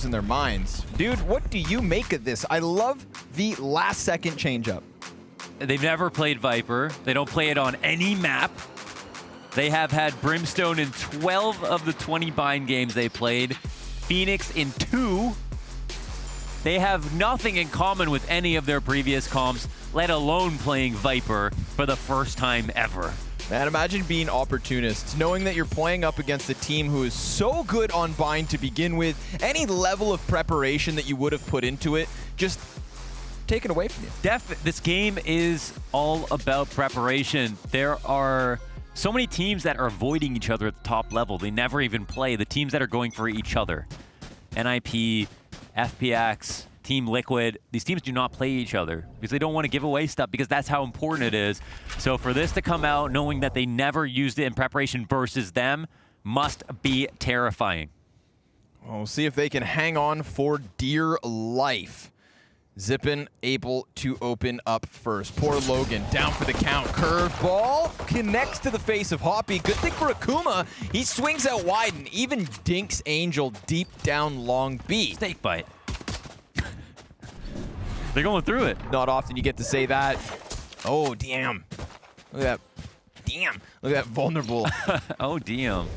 in their minds. Dude, what do you make of this? I love the last second changeup. They've never played Viper. They don't play it on any map. They have had Brimstone in 12 of the 20 bind games they played. FhoeniX in 2. They have nothing in common with any of their previous comps, let alone playing Viper for the first time ever. Man, imagine being Opportunists, knowing that you're playing up against a team who is so good on bind to begin with. Any level of preparation that you would have put into it, just taken away from you. This game is all about preparation. There are so many teams that are avoiding each other at the top level. They never even play. The teams that are going for each other. NIP, FPX, Team Liquid, these teams do not play each other because they don't want to give away stuff because that's how important it is. So for this to come out knowing that they never used it in preparation versus them must be terrifying. Well, we'll see if they can hang on for dear life. Zyppaan able to open up first. Poor logaN down for the count. Curveball connects to the face of hoppY. Good thing for AKUMAAAA. He swings out wide and even dinks Angel deep down long B. Snake bite. They're going through it. Not often you get to say that. Oh, damn. Look at that. Damn. Look at that vulnerable. Oh, damn.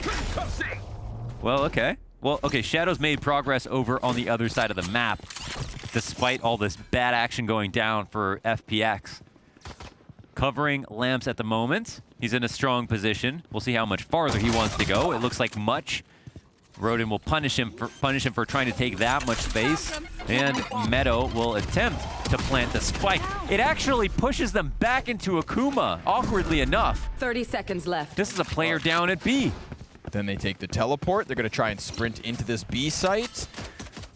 Well, okay. Well, okay, Shadow's made progress over on the other side of the map, despite all this bad action going down for FPX. Covering lamps at the moment. He's in a strong position. We'll see how much farther he wants to go. It looks like much. rodeN will punish him for trying to take that much space, and Meddo will attempt to plant the spike. It actually pushes them back into AKUMAAAA, awkwardly enough. 30 seconds left. This is a player down at B. Then they take the teleport. They're going to try and sprint into this B site.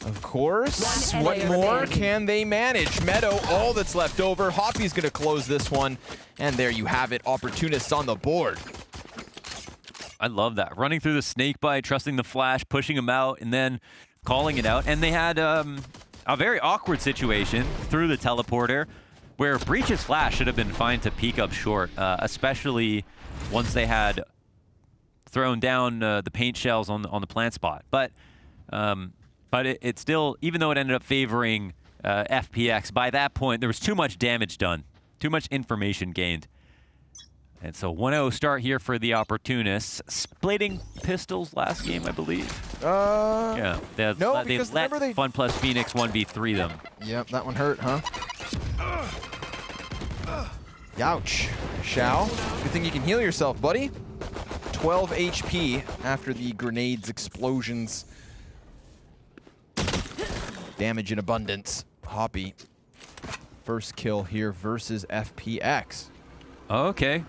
Of course. What more can they manage? Meddo, all that's left over. hoppY's going to close this one. And there you have it. Opportunists on the board. I love that. Running through the snake bite, trusting the flash, pushing him out, and then calling it out. And they had a very awkward situation through the teleporter where Breach's flash should have been fine to peek up short, especially once they had thrown down the paint shells on the plant spot. But it still, even though it ended up favoring FPX, by that point there was too much damage done, too much information gained. And so 1-0 start here for the Opportunists. Splitting pistols last game, I believe. Yeah, no, they let FunPlus PhoeniX 1v3 them. Yep, that one hurt, huh? Youch. Shao, good thing you can heal yourself, buddy. 12 HP after the grenades, explosions. Damage in abundance. hoppY, first kill here versus FPX. Okay.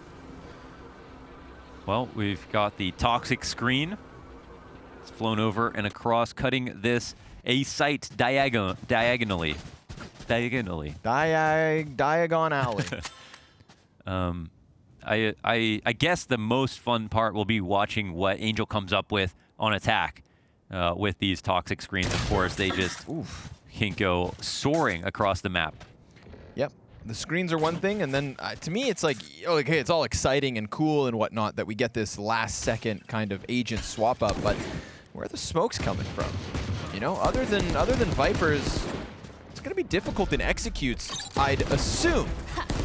Well, we've got the toxic screen. It's flown over and across, cutting this A site diagonally. Diagon alley. I guess the most fun part will be watching what Angel comes up with on attack with these toxic screens. Of course, they just can go soaring across the map. Yep. The screens are one thing, and then to me, it's like, okay, it's all exciting and cool and whatnot that we get this last second kind of agent swap up, but where are the smokes coming from? You know, other than Vipers, it's going to be difficult in executes, I'd assume.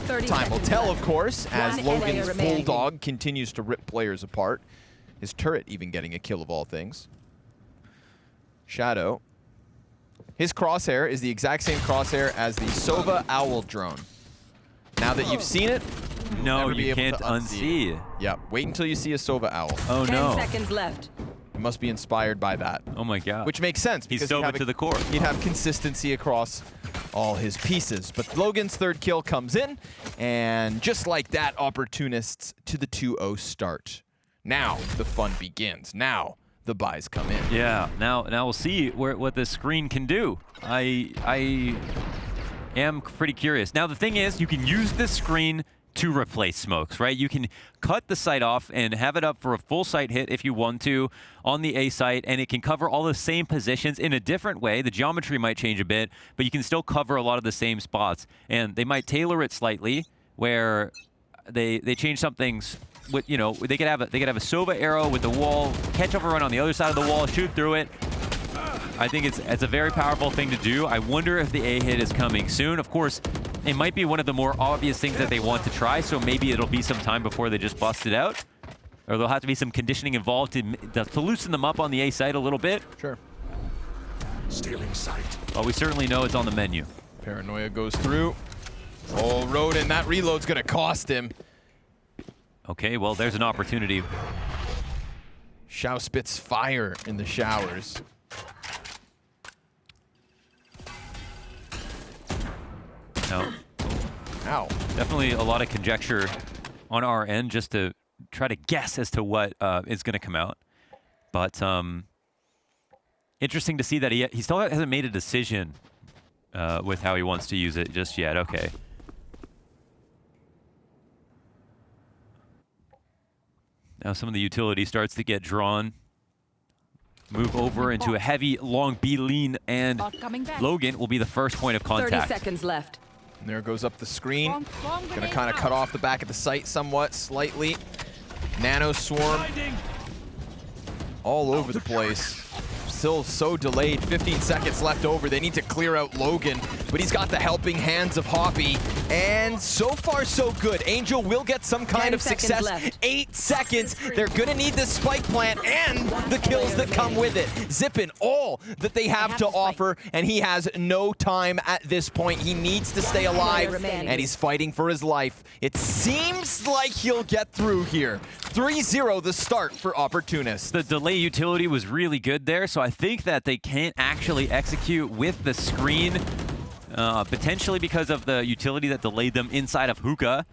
Time will tell, of course, as logaN's Bulldog continues to rip players apart. His turret even getting a kill of all things. Shadow. His crosshair is the exact same crosshair as the Sova Owl drone. Now that you've seen it, no, you can't unsee it. Yeah, wait until you see a Sova Owl. Oh no. 10 seconds left. You must be inspired by that. Oh my god. Which makes sense. He's Sova to the core. He'd have consistency across all his pieces. But logaN's third kill comes in, and just like that, Opportunists to the 2-0 start. Now the fun begins. Now the buys come in. Yeah, now we'll see what this screen can do. I am pretty curious. Now the thing is, you can use this screen to replace smokes, right? You can cut the site off and have it up for a full site hit if you want to on the A site, and it can cover all the same positions in a different way. The geometry might change a bit, but you can still cover a lot of the same spots. And they might tailor it slightly where they change some things. With, you know, they could have a Sova arrow with the wall, catch overrun on the other side of the wall, shoot through it. I think it's a very powerful thing to do. I wonder if the A hit is coming soon. Of course, it might be one of the more obvious things that they want to try, so maybe it'll be some time before they just bust it out. Or there'll have to be some conditioning involved to loosen them up on the A site a little bit. Sure. Stealing sight. But we certainly know it's on the menu. Paranoia goes through. Oh, rodeN, that reload's gonna cost him. Okay, well, there's an opportunity. Shao spits fire in the showers. No. Ow. Definitely a lot of conjecture on our end just to try to guess as to what is going to come out. But interesting to see that he still hasn't made a decision with how he wants to use it just yet. Okay. Now some of the utility starts to get drawn. Move over into a heavy, long B lean, and logaN will be the first point of contact. 30 seconds left. And there goes up the screen. Gonna kind of cut off the back of the site somewhat, slightly. Nano swarm. All over the place. Still so delayed. 15 seconds left over. They need to clear out logaN, but he's got the helping hands of hoppY. And so far, so good. Angel will get some kind of success. Left. 8 seconds. They're gonna need this spike plant and the kills that come with it. Zyppaan, all that they have to offer, and he has no time at this point. He needs to stay alive, and he's fighting for his life. It seems like he'll get through here. 3-0 the start for Opportunists. The delay utility was really good there, so I think that they can't actually execute with the screen, potentially because of the utility that delayed them inside of hookah.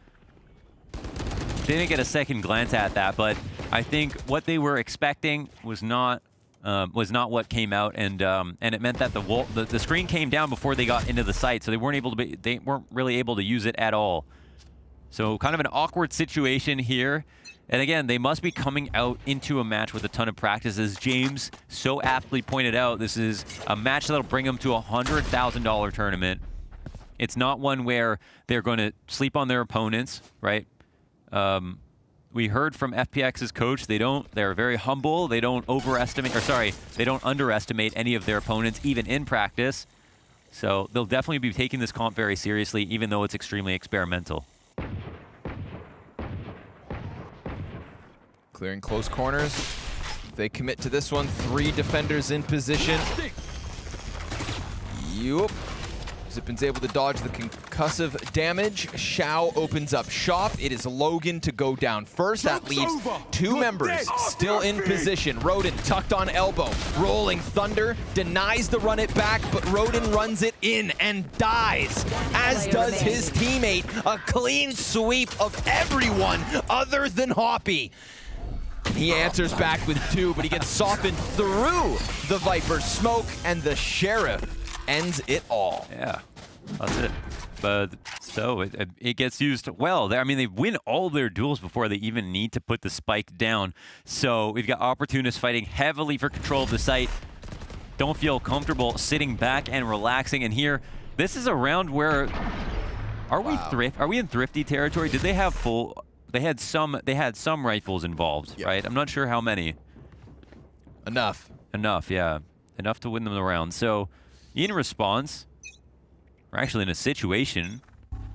They didn't get a second glance at that, but I think what they were expecting was not what came out, and it meant that the screen came down before they got into the site, so they weren't really able to use it at all. So kind of an awkward situation here. And again, they must be coming out into a match with a ton of practice. As James so aptly pointed out, this is a match that'll bring them to a $100,000 tournament. It's not one where they're going to sleep on their opponents, right? We heard from FPX's coach, they're very humble. They don't they don't underestimate any of their opponents, even in practice. So they'll definitely be taking this comp very seriously, even though it's extremely experimental. Clearing close corners. They commit to this one. 3 defenders in position. Yup. Zyppaan's able to dodge the concussive damage. Shao opens up shop. It is logaN to go down first. That leaves 2 members still in position. rodeN tucked on elbow. Rolling Thunder denies the run it back, but rodeN runs it in and dies, as does his teammate. A clean sweep of everyone other than hoppY. He answers back with 2, but he gets softened through the Viper smoke, and the Sheriff ends it all. Yeah, that's it. But so it gets used well. I mean, they win all their duels before they even need to put the spike down. So we've got Opportunists fighting heavily for control of the site. Don't feel comfortable sitting back and relaxing. And here, this is a round where are we in thrifty territory? Did they have full? They had some rifles involved, yep. Right? I'm not sure how many. Enough, yeah. Enough to win them the round. So in response, we're actually in a situation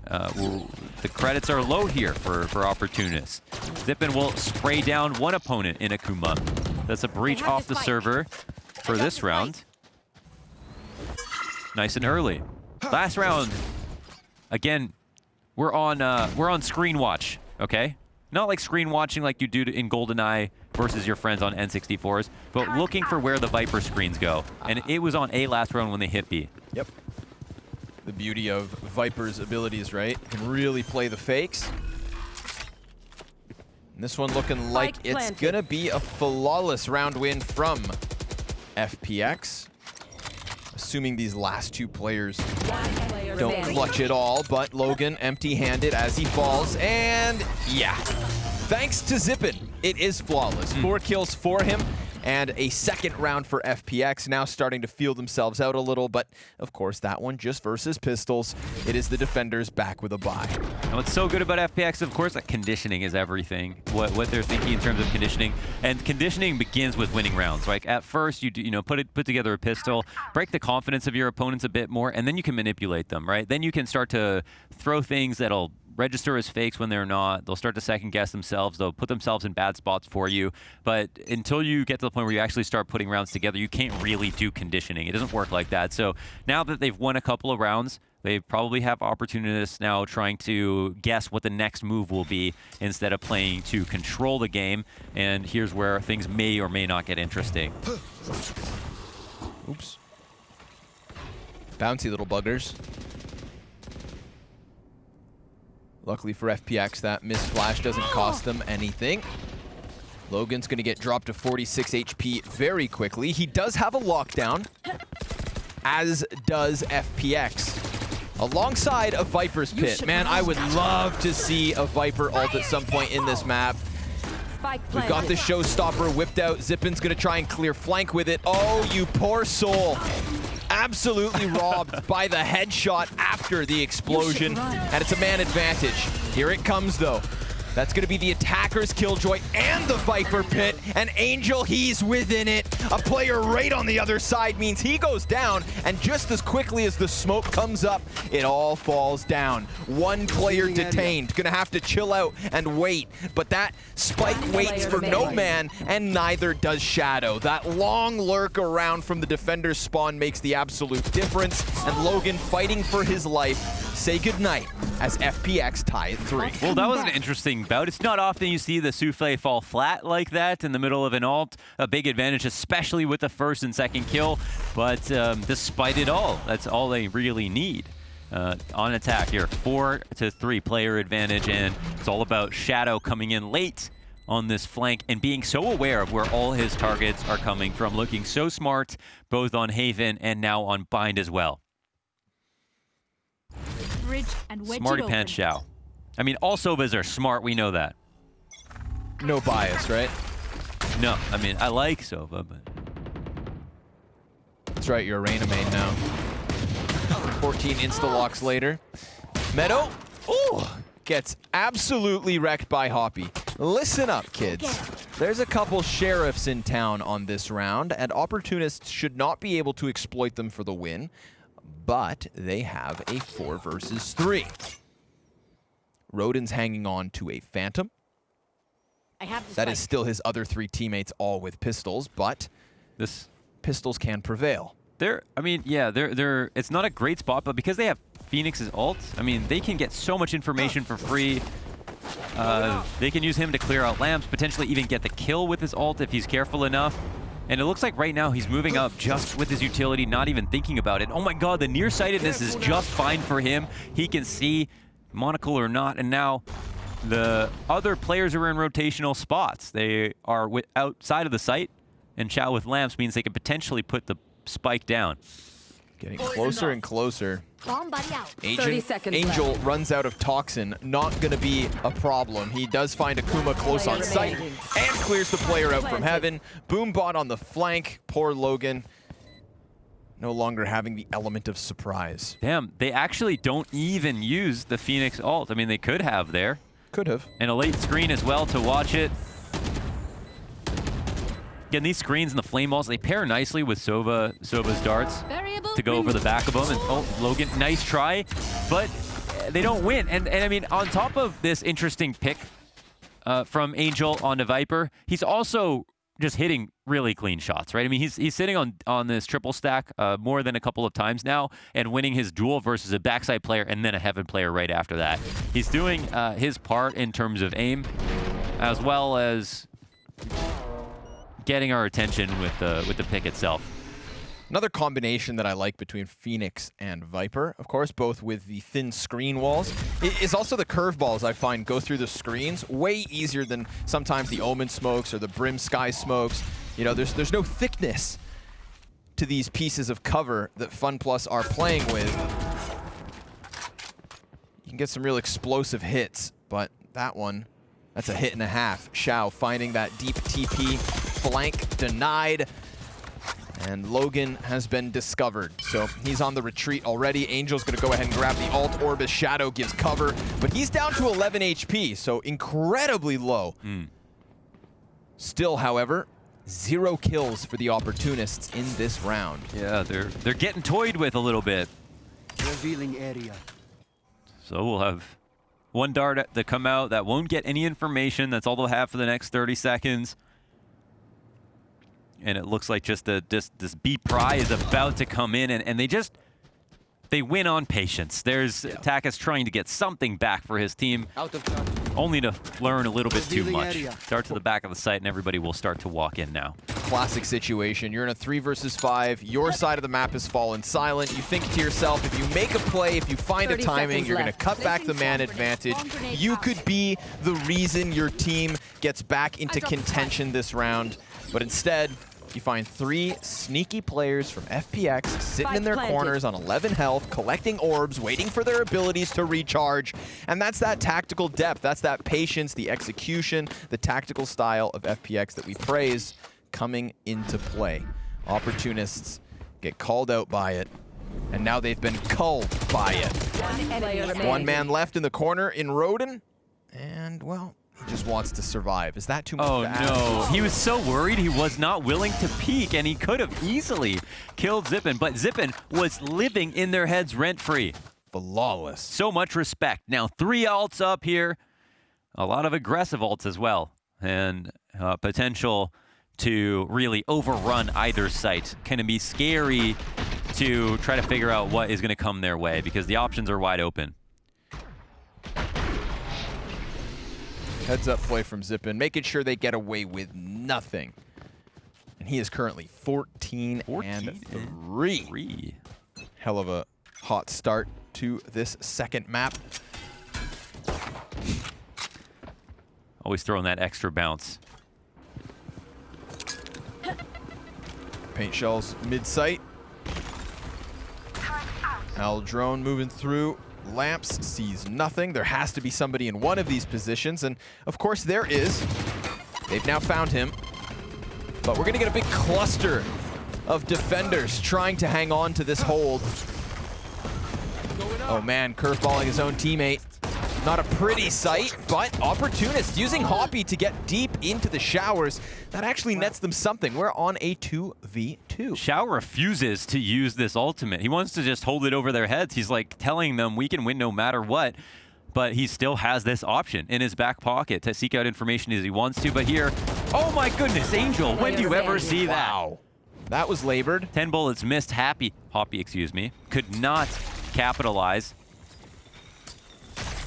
the credits are low here for Opportunists. Zyppaan will spray down one opponent in AKUMAAAA. That's a breach off the server for this round. Nice and early. Last round, again, we're on screen watch. Okay? Not like screen watching like you do in GoldenEye versus your friends on N64s, but looking for where the Viper screens go. And it was on A last round when they hit B. Yep. The beauty of Viper's abilities, right? Can really play the fakes. And this one looking like it's gonna be a flawless round win from FPX. Assuming these last 2 players don't clutch it all, but logaN empty-handed as he falls, and yeah. Thanks to Zyppaan, it is flawless. 4 kills for him. And a second round for FPX, now starting to feel themselves out a little, but of course that one just versus Pistols. It is the defenders back with a bye. And what's so good about FPX, of course, that conditioning is everything. What they're thinking in terms of conditioning, and conditioning begins with winning rounds. Like at first, you put together a pistol, break the confidence of your opponents a bit more, and then you can manipulate them, right? Then you can start to throw things that'll register as fakes when they're not. They'll start to second guess themselves. They'll put themselves in bad spots for you. But until you get to the point where you actually start putting rounds together, you can't really do conditioning. It doesn't work like that. So now that they've won a couple of rounds, they probably have opportunists now trying to guess what the next move will be instead of playing to control the game. And here's where things may or may not get interesting. Oops. Bouncy little buggers. Luckily for FPX, that missed flash doesn't cost them anything. logaN's going to get dropped to 46 HP very quickly. He does have a lockdown, as does FPX. Alongside a Viper's Pit. Man, I would love to see a Viper ult at some point in this map. We've got the showstopper whipped out. Zyppaan's going to try and clear flank with it. Oh, you poor soul. Absolutely robbed by the headshot after the explosion. And it's a man advantage. Here it comes, though. That's going to be the attacker's Killjoy and the Viper Pit. And Angel, he's within it. A player right on the other side means he goes down. And just as quickly as the smoke comes up, it all falls down. One player detained. Going to have to chill out and wait. But that spike waits for no man, and neither does Shadow. That long lurk around from the defender's spawn makes the absolute difference. And logaN, fighting for his life, say goodnight as FPX tie at 3. Well, that was an interesting bout. It's not often you see the souffle fall flat like that in the middle of an ult. A big advantage, especially with the first and second kill. But despite it all, that's all they really need. On attack here, 4-3 player advantage, and it's all about Shadow coming in late on this flank and being so aware of where all his targets are coming from, looking so smart both on Haven and now on Bind as well. Smarty pants Shao. I mean, all Sovas are smart, we know that. No bias, right? No, I mean, I like Sova, but... That's right, you're a Reyna main now. 14 insta-locks later. Meddo, ooh, gets absolutely wrecked by hoppY. Listen up, kids. There's a couple sheriffs in town on this round, and Opportunists should not be able to exploit them for the win, but they have a 4 versus 3. rodeN's hanging on to a Phantom. That is still his other 3 teammates, all with pistols, but this pistols can prevail. I mean, yeah, it's not a great spot, but because they have FhoeniX's ult, I mean, they can get so much information for free. They can use him to clear out lamps, potentially even get the kill with his ult if he's careful enough. And it looks like right now he's moving up just with his utility, not even thinking about it. Oh my god, the nearsightedness is just fine for him. He can see monocle or not, and now the other players are in rotational spots. They are outside of the site, and Shao with lamps means they can potentially put the spike down. Getting closer and closer. Bomb buddy out. 30 seconds Angel left. Runs out of Toxin. Not going to be a problem. He does find AKUMAAAAA close on sight and clears the player out from heaven. Boombot on the flank. Poor logaN. No longer having the element of surprise. Damn, they actually don't even use the FhoeniX ult. I mean, they could have there. Could have. And a late screen as well to watch it. Again, these screens and the flame balls, they pair nicely with Sova's darts to go over the back of them. And oh, logaN, nice try, but they don't win. And I mean, on top of this interesting pick from Angel onto Viper, he's also just hitting really clean shots, right? I mean, he's sitting on this triple stack more than a couple of times now and winning his duel versus a backside player and then a heaven player right after that. He's doing his part in terms of aim, as well as getting our attention with the pick itself. Another combination that I like between FhoeniX and Viper, of course, both with the thin screen walls, is also the curveballs I find go through the screens way easier than sometimes the Omen smokes or the Brim Sky smokes. You know, there's no thickness to these pieces of cover that FunPlus are playing with. You can get some real explosive hits, but that one, that's a hit and a half. Shao finding that deep TP. flank denied. And logaN has been discovered, so he's on the retreat already. Angel's gonna go ahead and grab the ult orb as Shadow gives cover, but he's down to 11 HP, so incredibly low. Still, however, 0 kills for the Opportunists in this round. Yeah, they're getting toyed with a little bit. Revealing area. So we'll have one dart to come out that won't get any information. That's all they'll have for the next 30 seconds. And it looks like just this B pry is about to come in, and they win on patience. There's TakaS trying to get something back for his team, Out of charge. only to learn a little bit too Revealing much. area. Start to the back of the site, and everybody will start to walk in now. Classic situation. You're in a 3 versus 5. Your side of the map has fallen silent. You think to yourself, if you make a play, if you find a 30 timing, seconds you're going to left. cut back the man advantage. You could be the reason your team gets back into contention this round. But instead, you find 3 sneaky players from FPX sitting in their corners on 11 health, collecting orbs, waiting for their abilities to recharge. And that's that tactical depth. That's that patience, the execution, the tactical style of FPX that we praise coming into play. Opportunists get called out by it, and now they've been culled by it. One man left in the corner in rodeN, and, well, he just wants to survive. Is that too much to ask? No, he was so worried he was not willing to peek, and he could have easily killed Zyppaan, but Zyppaan was living in their heads rent-free. Flawless. So much respect. Now 3 ults up here, a lot of aggressive ults as well, and potential to really overrun either site. Can it be scary to try to figure out what is going to come their way, because the options are wide open. Heads up play from Zyppaan, making sure they get away with nothing. And he is currently 14 and 3. Hell of a hot start to this second map. Always throwing that extra bounce. Paint shells mid-sight. Al drone moving through. Lamps sees nothing. There has to be somebody in one of these positions, and of course there is. They've now found him, but we're gonna get a big cluster of defenders trying to hang on to this hold. Oh man, curveballing his own teammate. Not a pretty sight, but Opportunists using hoppY to get deep into the showers. That actually nets them something. We're on a 2v2. Shao refuses to use this ultimate. He wants to just hold it over their heads. He's like telling them we can win no matter what, but he still has this option in his back pocket to seek out information as he wants to. But here, oh my goodness, Angel, when do you ever see that? Wow. That was labored. 10 bullets missed. hoppY, excuse me, could not capitalize.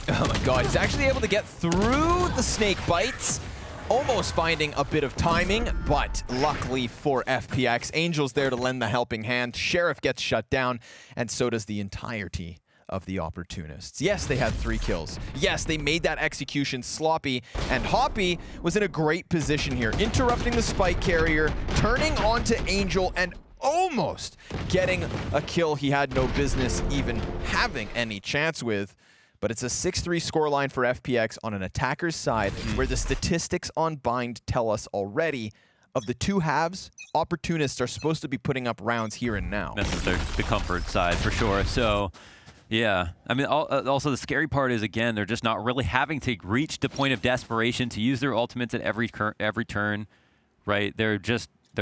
Oh my god, he's actually able to get through the snake bites. Almost finding a bit of timing, but luckily for FPX, Angel's there to lend the helping hand. Sheriff gets shut down, and so does the entirety of the Opportunists. Yes, they had 3 kills. Yes, they made that execution sloppy, and hoppY was in a great position here, interrupting the spike carrier, turning onto Angel, and almost getting a kill he had no business even having any chance with. But it's a 6-3 scoreline for FPX on an attacker's side, where the statistics on Bind tell us already of the 2 halves, Opportunists are supposed to be putting up rounds here and now. That's the comfort side for sure. So, yeah. I mean, also the scary part is, again, they're just not really having to reach the point of desperation to use their ultimates at every turn, right? They're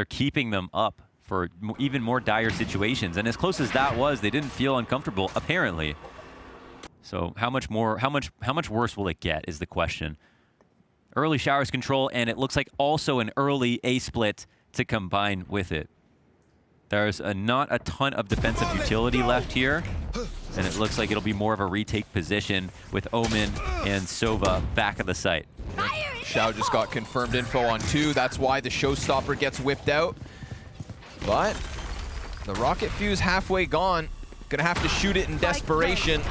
keeping them up for even more dire situations. And as close as that was, they didn't feel uncomfortable, apparently. So how much worse will it get is the question. Early showers control, and it looks like also an early A split to combine with it. There's not a ton of defensive utility left here, and it looks like it'll be more of a retake position with Omen and Sova back of the site. Shao just got confirmed info on 2. That's why the showstopper gets whipped out. But the rocket fuse halfway gone. Gonna have to shoot it in desperation.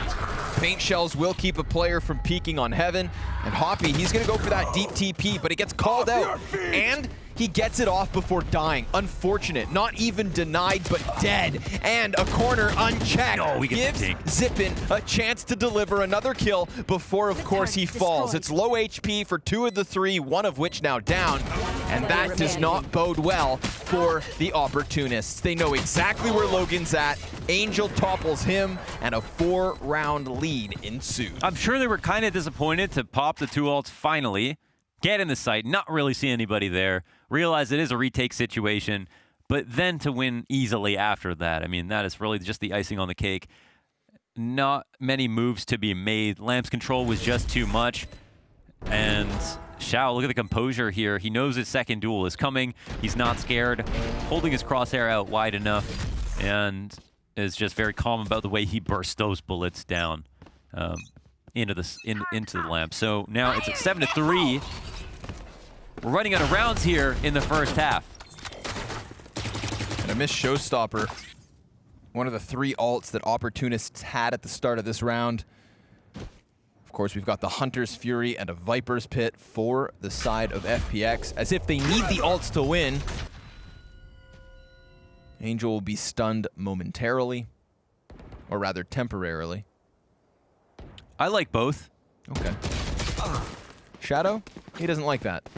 Paint shells will keep a player from peeking on heaven. And hoppY, he's gonna go for that deep TP, but it gets called out. And He gets it off before dying. Unfortunate. Not even denied, but dead. And a corner unchecked. No, we get gives Zyppaan a chance to deliver another kill before, of course, he falls. It's low HP for 2 of the 3, one of which now down. And that does not bode well for the Opportunists. They know exactly where logaN's at. Angel topples him, and a 4-round lead ensues. I'm sure they were kind of disappointed to pop the 2 ults finally, get in the site, not really see anybody there, realize it is a retake situation, but then to win easily after that. I mean, that is really just the icing on the cake. Not many moves to be made. Lamp's control was just too much. And Shao, look at the composure here. He knows his second duel is coming. He's not scared, holding his crosshair out wide enough, and is just very calm about the way he bursts those bullets down into the lamp. So now it's at 7-3. We're running out of rounds here in the first half. And a missed showstopper. One of the 3 ults that Opportunists had at the start of this round. Of course, we've got the Hunter's Fury and a Viper's Pit for the side of FPX, as if they need the ults to win. Angel will be stunned momentarily, or rather temporarily. I like both. Okay. Shadow? He doesn't like that.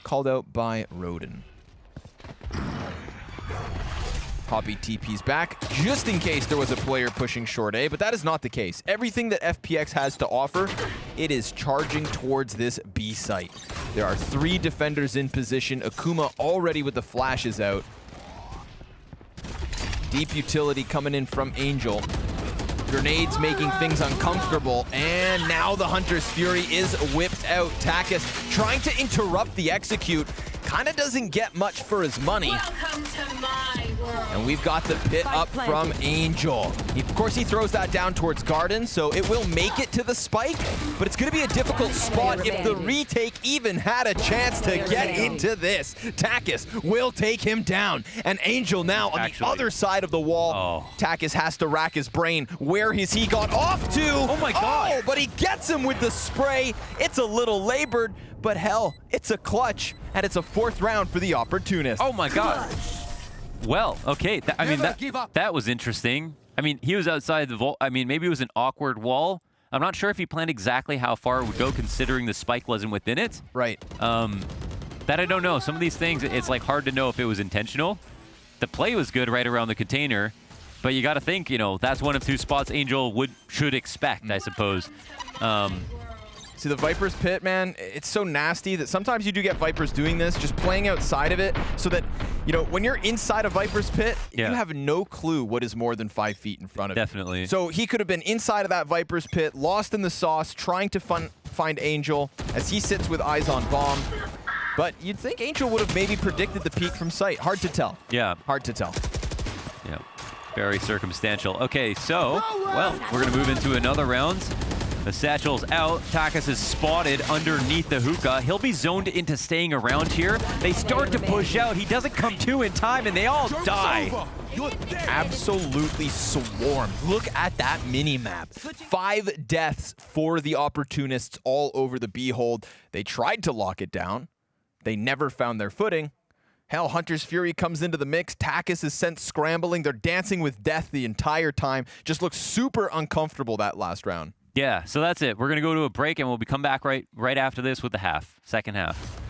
Called out by rodeN. hoppY TP's back, just in case there was a player pushing short A, but that is not the case. Everything that FPX has to offer, it is charging towards this B site. There are 3 defenders in position. AKUMAAAA already with the flashes out. Deep utility coming in from Angel. Grenades making things uncomfortable, and now the Hunter's Fury is whipped out. TakaS trying to interrupt the execute. Kind of doesn't get much for his money. Welcome to my world. And we've got the pit up from Angel. Of course, he throws that down towards Garden, so it will make it to the spike, but it's going to be a difficult spot if the retake even had a chance to get into this. TakaS will take him down, and Angel now on the other side of the wall. TakaS has to rack his brain. Where has he got off to? Oh my God. Oh, but he gets him with the spray. It's a little labored, but hell, it's a clutch, and it's a 4th round for the Opportunists. Oh my God. Well, okay. I mean, that was interesting. I mean, he was outside the vault. I mean, maybe it was an awkward wall. I'm not sure if he planned exactly how far it would go, considering the spike wasn't within it. Right. That I don't know. Some of these things, it's like hard to know if it was intentional. The play was good right around the container, but you got to think, you know, that's one of 2 spots Angel should expect, I suppose. See, the Viper's Pit, man, it's so nasty that sometimes you do get Vipers doing this, just playing outside of it, so that, you know, when you're inside a Viper's Pit, you have no clue what is more than 5 feet in front of you. Definitely. So he could have been inside of that Viper's Pit, lost in the sauce, trying to find Angel as he sits with eyes on bomb. But you'd think Angel would have maybe predicted the peak from sight. Hard to tell. Yeah. Hard to tell. Yeah. Very circumstantial. Okay, so, well, we're going to move into another round. The satchel's out. TakaS is spotted underneath the hookah. He'll be zoned into staying around here. They start to push out. He doesn't come to in time, and they all die. Absolutely swarmed. Look at that mini-map. 5 deaths for the Opportunists all over the B-hold. They tried to lock it down. They never found their footing. Hell, Hunter's Fury comes into the mix. TakaS is sent scrambling. They're dancing with death the entire time. Just looks super uncomfortable that last round. Yeah, so that's it. We're going to go to a break, and we'll come back right after this with the second half.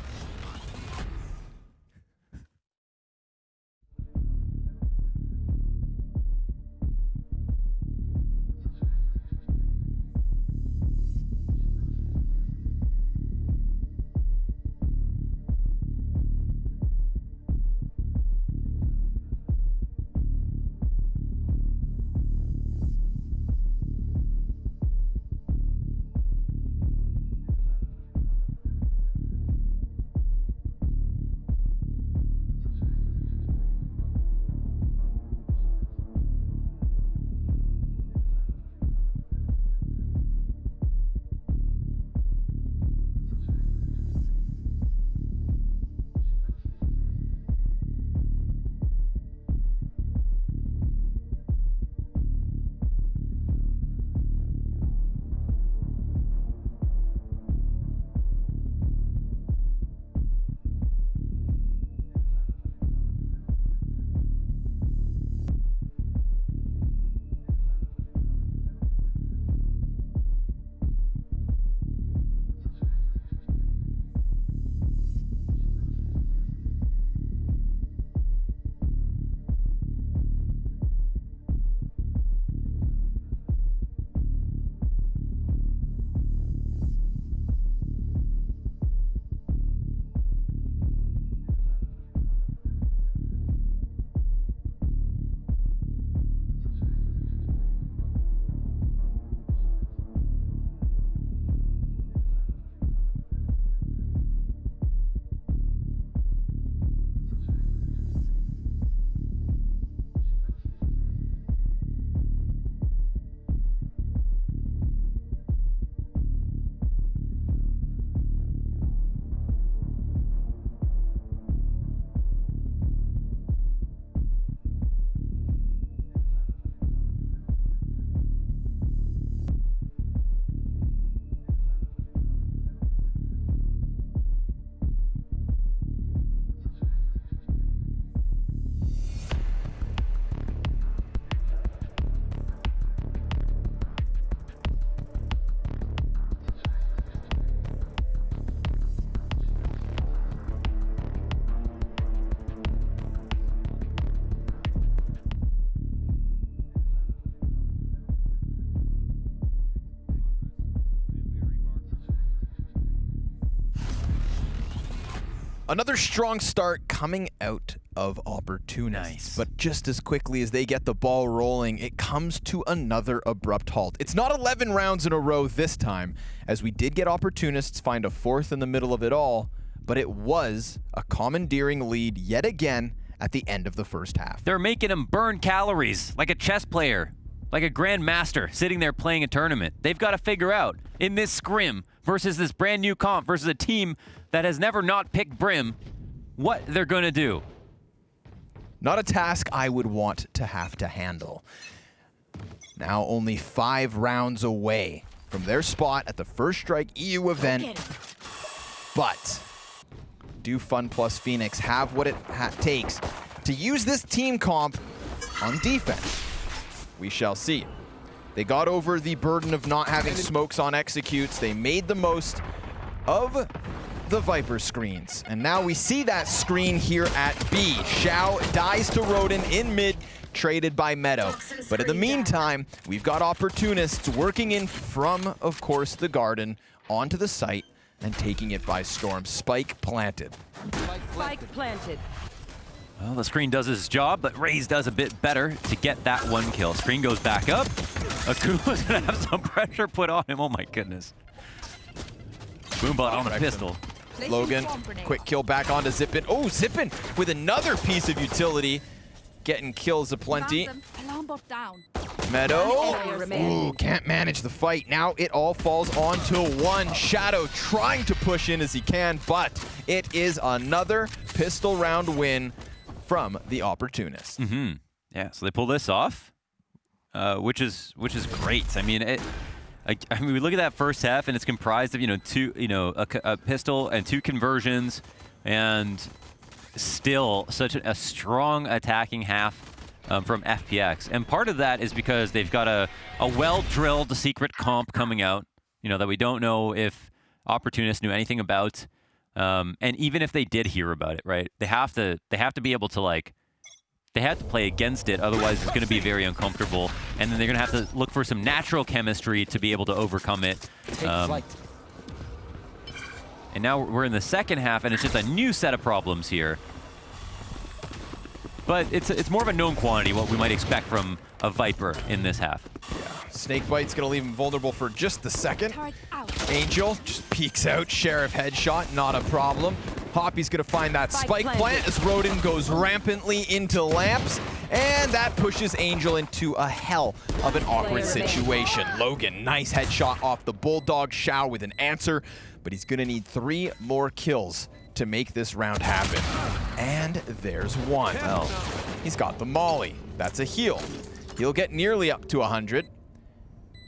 Another strong start coming out of Opportunists. Nice. But just as quickly as they get the ball rolling, it comes to another abrupt halt. It's not 11 rounds in a row this time, as we did get Opportunists find a fourth in the middle of it all, but it was a commandeering lead yet again at the end of the first half. They're making him burn calories like a chess player, like a grandmaster sitting there playing a tournament. They've got to figure out in this scrim versus this brand new comp versus a team that has never not picked Brim what they're going to do. Not a task I would want to have to handle. Now only 5 rounds away from their spot at the First Strike EU event. But do FunPlus PhoeniX have what it takes to use this team comp on defense? We shall see. They got over the burden of not having smokes on executes. They made the most of the Viper screens. And now we see that screen here at B. Shao dies to rodeN in mid, traded by Meddo. But in the meantime, we've got Opportunists working in from, of course, the garden onto the site and taking it by storm. Spike planted. Spike planted. Well, the screen does his job, but Raze does a bit better to get that 1 kill. Screen goes back up. AKUMAAAAA's gonna have some pressure put on him. Oh my goodness. Boombot on the pistol. logaN, quick kill back onto Zyppaan. Oh, Zyppaan with another piece of utility. Getting kills aplenty. Meddo, ooh, can't manage the fight. Now it all falls onto one. Shadow trying to push in as he can, but it is another pistol round win from the Opportunists. Yeah, so they pull this off, which is great. I mean, we look at that first half, and it's comprised of a pistol and 2 conversions, and still such a strong attacking half from FPX. And part of that is because they've got a well-drilled secret comp coming out, that we don't know if Opportunists knew anything about. And even if they did hear about it, right, they have to be able to they have to play against it, otherwise it's going to be very uncomfortable. And then they're going to have to look for some natural chemistry to be able to overcome it. And now we're in the second half, and it's just a new set of problems here. But it's more of a known quantity, what we might expect from a Viper in this half. Yeah. Snakebite's gonna leave him vulnerable for just the second. Angel just peeks out, Sheriff headshot, not a problem. hoppY's gonna find that spike plant as rodeN goes rampantly into lamps, and that pushes Angel into a hell of an awkward situation. logaN, nice headshot off the Bulldog. Shao with an answer, but he's gonna need 3 more kills to make this round happen. And there's one. Well, he's got the molly. That's a heal. He'll get nearly up to 100.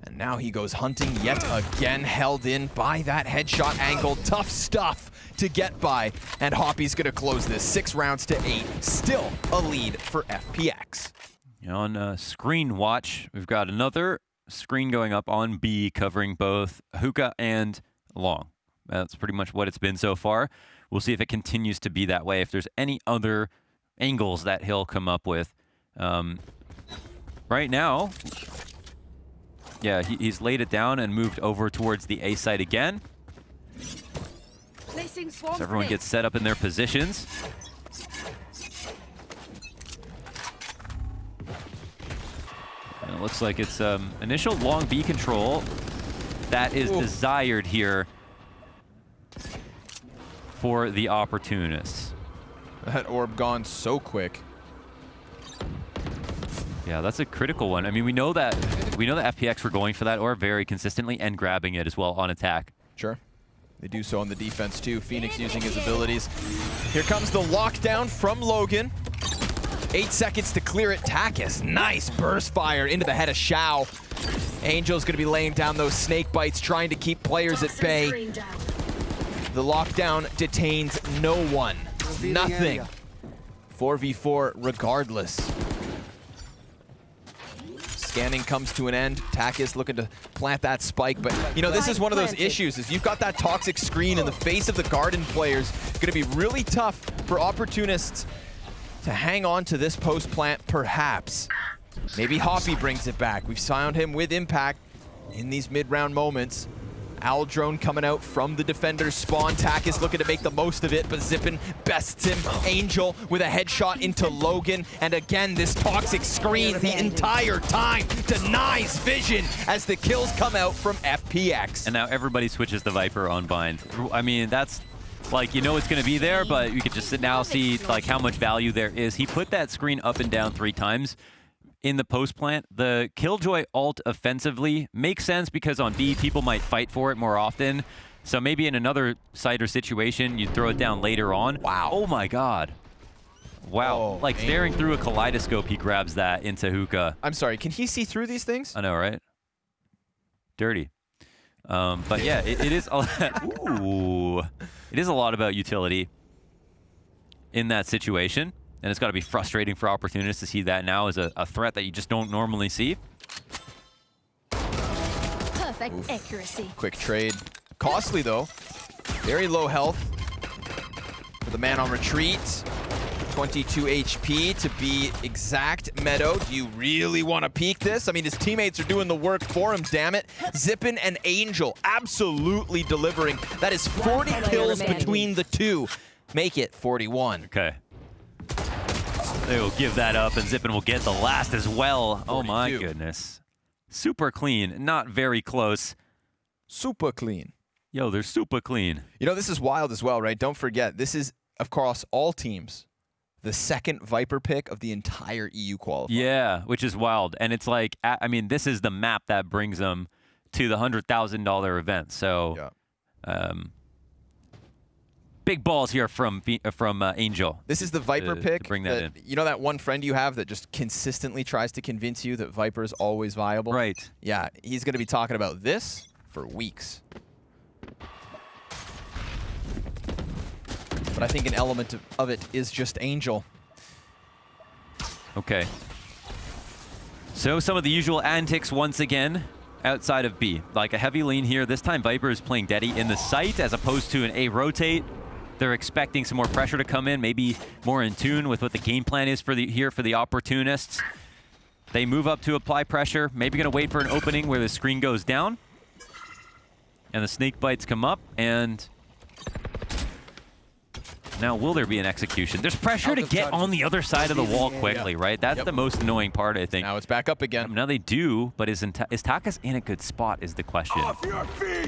And now he goes hunting yet again, held in by that headshot angle. Tough stuff to get by. And hoppY's gonna close this 6 rounds to 8. Still a lead for FPX. On screen watch, we've got another screen going up on B, covering both hookah and long. That's pretty much what it's been so far. We'll see if it continues to be that way, if there's any other angles that he'll come up with. Right now, yeah, he's laid it down and moved over towards the A site again. So everyone gets set up in their positions. And it looks like it's initial long B control that is desired here for the Opportunists. That orb gone so quick. Yeah, that's a critical one. I mean, we know that FPX were going for that orb very consistently and grabbing it as well on attack. Sure. They do so on the defense too. PhoeniX using his abilities. Here comes the lockdown from logaN. 8 seconds to clear it. TakaS, nice burst fire into the head of Shao. Angel's gonna be laying down those snake bites, trying to keep players at bay. The lockdown detains no one. Nothing. 4v4 regardless. Scanning comes to an end. TakaS looking to plant that spike, but this is one of those issues, is you've got that toxic screen in the face of the garden players. It's gonna be really tough for Opportunists to hang on to this post plant, perhaps. Maybe hoppY brings it back. We've found him with impact in these mid-round moments. Owl drone coming out from the defender's spawn. TakaS looking to make the most of it, but Zyppaan bests him. Angel with a headshot into logaN. And again, this toxic screen the entire time denies vision as the kills come out from FPX. And now everybody switches the Viper on bind. I mean, that's like, you know it's going to be there, but you can just now see like how much value there is. He put that screen up and down 3 times. In the post plant, the Killjoy ult offensively makes sense because on B, people might fight for it more often. So maybe in another site or situation, you throw it down later on. Wow. Oh my God. Wow. Oh, like staring through a kaleidoscope, he grabs that into hookah. I'm sorry, can he see through these things? I know, right? Dirty. But yeah, it is ooh, it is a lot about utility in that situation. And it's got to be frustrating for Opportunists to see that now as a threat that you just don't normally see. Perfect accuracy. Quick trade. Costly, though. Very low health for the man on retreat. 22 HP to be exact. Meddo, do you really want to peek this? I mean, his teammates are doing the work for him, damn it. Zyppaan and Angel absolutely delivering. That is 40 kills between the two. Make it 41. Okay. They will give that up, and Zyppaan will get the last as well. 42. Oh my goodness. Super clean, not very close. Super clean. Yo, they're super clean. You know, this is wild as well, right? Don't forget, this is, of course, all teams, the second Viper pick of the entire EU qualifier. Yeah, which is wild. And it's like, I mean, this is the map that brings them to the $100,000 event. So, yeah. Big balls here from Angel. This is the Viper pick. To bring that in. You know that one friend you have that just consistently tries to convince you that Viper is always viable? Right. Yeah, he's going to be talking about this for weeks. But I think an element of it is just Angel. Okay. So some of the usual antics once again outside of B. Like a heavy lean here. This time Viper is playing Deddy in the site as opposed to an A rotate. They're expecting some more pressure to come in, maybe more in tune with what the game plan is for the Opportunists. They move up to apply pressure, maybe gonna wait for an opening where the screen goes down. And the snake bites come up, and now will there be an execution? There's pressure to get on the other side of the wall quickly, right? That's the most annoying part, I think. Now it's back up again. Now they do, but is TakaS in a good spot is the question.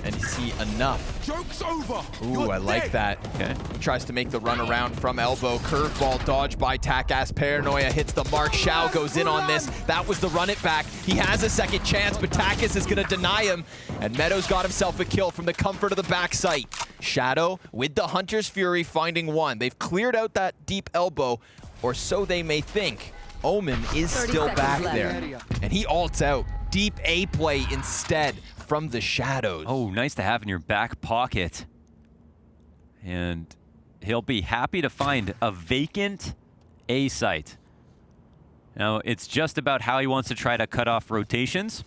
And is he enough? Joke's over. Ooh, I like that. Okay. He tries to make the run around from elbow. Curveball dodged by TakaS. Paranoia hits the mark. Shao goes in on this. That was the run it back. He has a second chance, but TakaS is going to deny him. And Meddo's got himself a kill from the comfort of the back site. Shadow with the Hunter's Fury finding one. They've cleared out that deep elbow, or so they may think. Omen is still back there. And he ults out. Deep A play instead from the shadows. Oh, nice to have in your back pocket. And he'll be happy to find a vacant A site. Now, it's just about how he wants to try to cut off rotations.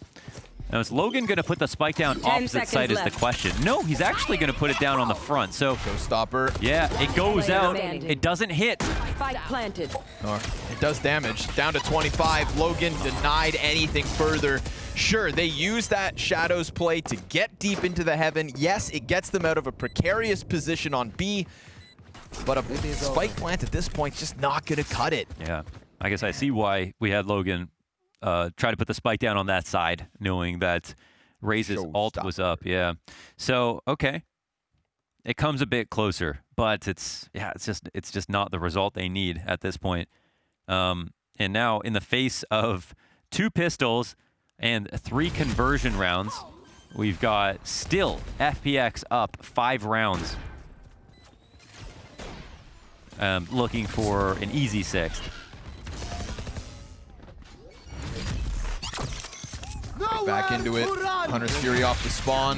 Now, is logaN going to put the spike down opposite side is the question. No, he's actually going to put it down on the front. So, Showstopper. yeah, it goes out. It doesn't hit. Spike planted. Or it does damage. Down to 25. logaN denied anything further. Sure, they use that Shadows play to get deep into the heaven. Yes, it gets them out of a precarious position on B, but a spike plant at this point just not going to cut it. Yeah, I guess I see why we had logaN try to put the spike down on that side, knowing that Raze's ult was up. Yeah. So, okay. It comes a bit closer, but it's just not the result they need at this point. And now in the face of 2 pistols and 3 conversion rounds, we've got still FPX up 5 rounds. Looking for an easy 6th. Back into it. Hunter's Fury off the spawn.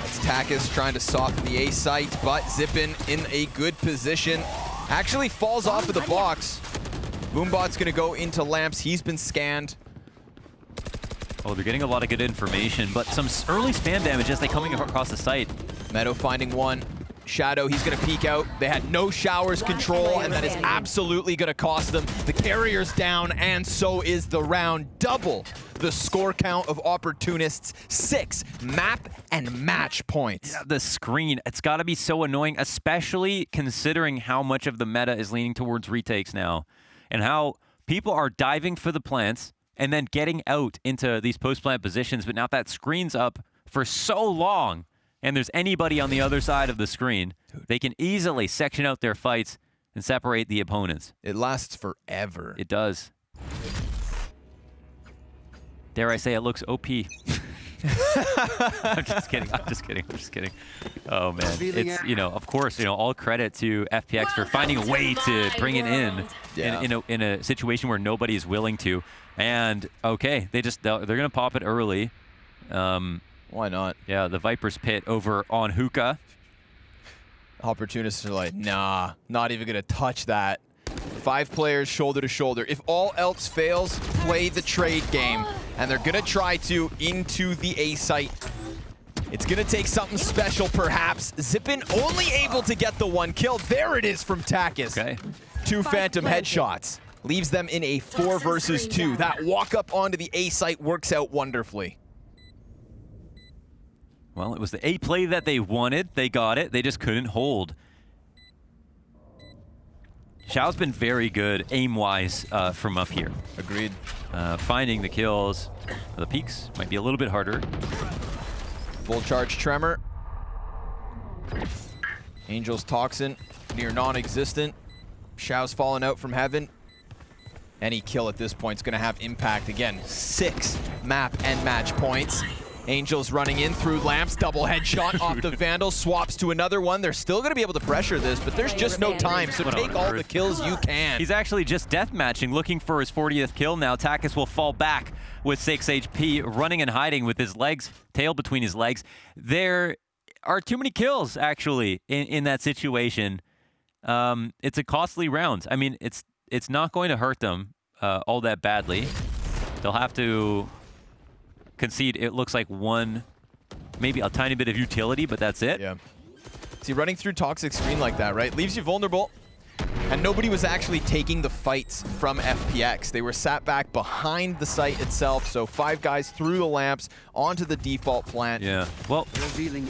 That's TakaS trying to soften the A site, but Zyppaan in a good position. Actually falls off of the box. Boombot's going to go into lamps. He's been scanned. Oh, they're getting a lot of good information, but some early spam damage as they coming across the site. Meddo finding one. Shadow, he's going to peek out. They had no showers control, and that is absolutely going to cost them. The carrier's down, and so is the round. Double the score count of Opportunists. 6 map and match points. Yeah, the screen, it's got to be so annoying, especially considering how much of the meta is leaning towards retakes now, and how people are diving for the plants and then getting out into these post-plant positions, but now that screen's up for so long, and there's anybody on the other side of the screen, they can easily section out their fights and separate the opponents. It lasts forever. It does. Dare I say it looks OP. I'm just kidding. I'm just kidding. I'm just kidding. Oh man, it's, you know, of course, you know, all credit to FPX for finding a way to bring it in a situation where nobody is willing to. And okay, they're gonna pop it early. Why not? Yeah, the Viper's Pit over on hookah. Opportunists are like, nah, not even gonna touch that. 5 players shoulder to shoulder. If all else fails, play the trade game. And they're gonna try to into the A site. It's gonna take something special perhaps. Zyppaan only able to get the 1 kill. There it is from TakaS. Okay. 2 phantom headshots. Leaves them in a 4 versus 2. That walk up onto the A site works out wonderfully. Well, it was the A play that they wanted. They got it. They just couldn't hold. Shao's been very good aim-wise from up here. Agreed. Finding the kills. The peaks might be a little bit harder. Full charge tremor. Angel's toxin, near non-existent. Shao's fallen out from heaven. Any kill at this point is going to have impact. Again, 6 map and match points. Angel's running in through lamps, double headshot off the Vandal, swaps to another one. They're still going to be able to pressure this, but there's just no time, so take all the kills you can. He's actually just deathmatching, looking for his 40th kill now. TakaS will fall back with 6 HP, running and hiding with his legs, tail between his legs. There are too many kills, actually, in that situation. It's a costly round. I mean, it's not going to hurt them all that badly. They'll have to concede, it looks like 1, maybe a tiny bit of utility, but that's it. Yeah. See, running through toxic screen like that, right, leaves you vulnerable. And nobody was actually taking the fights from FPX. They were sat back behind the site itself, so 5 guys through the lamps onto the default plant. Yeah, well,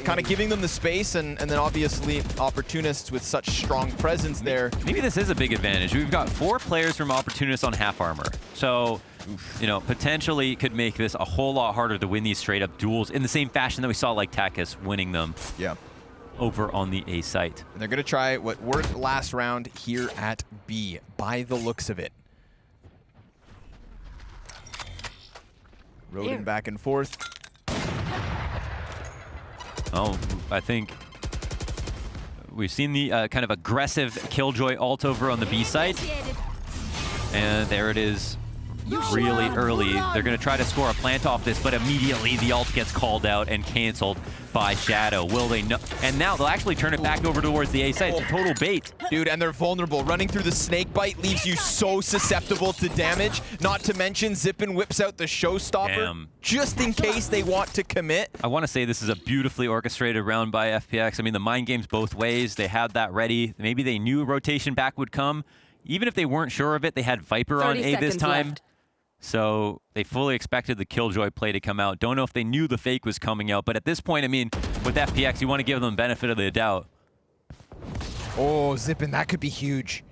kind of giving them the space, and then obviously Opportunists with such strong presence there. Maybe this is a big advantage. We've got 4 players from Opportunists on half armor. So, you know, potentially could make this a whole lot harder to win these straight up duels in the same fashion that we saw like TakaS winning them. Yeah. Over on the A site. And they're going to try what worked last round here at B, by the looks of it. rodeN back and forth. Oh, I think we've seen the kind of aggressive Killjoy ult over on the B site. And there it is. Really early. They're going to try to score a plant off this, but immediately the ult gets called out and canceled by Shadow. Will they know? And now they'll actually turn it back over towards the A site. It's a total bait. Dude, and they're vulnerable. Running through the snake bite leaves you so susceptible to damage. Not to mention, Zyppaan whips out the showstopper just in case they want to commit. I want to say this is a beautifully orchestrated round by FPX. I mean, the mind game's both ways. They had that ready. Maybe they knew rotation back would come. Even if they weren't sure of it, they had Viper on A this time. Left. So they fully expected the Killjoy play to come out. Don't know if they knew the fake was coming out, but at this point, I mean, with FPX, you want to give them the benefit of the doubt. Oh, Zyppaan, that could be huge.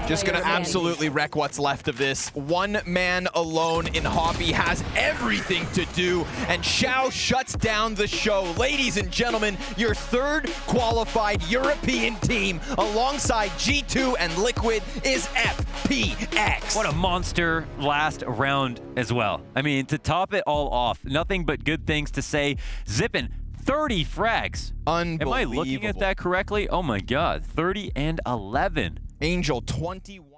Just gonna absolutely wreck what's left of this. 1 man alone in hoppY has everything to do, and Shao shuts down the show. Ladies and gentlemen, your 3rd qualified European team alongside G2 and Liquid is FPX. What a monster last round as well. I mean, to top it all off, nothing but good things to say. Zyppaan, 30 frags. Unbelievable. Am I looking at that correctly? Oh my God, 30 and 11. Angel, 21.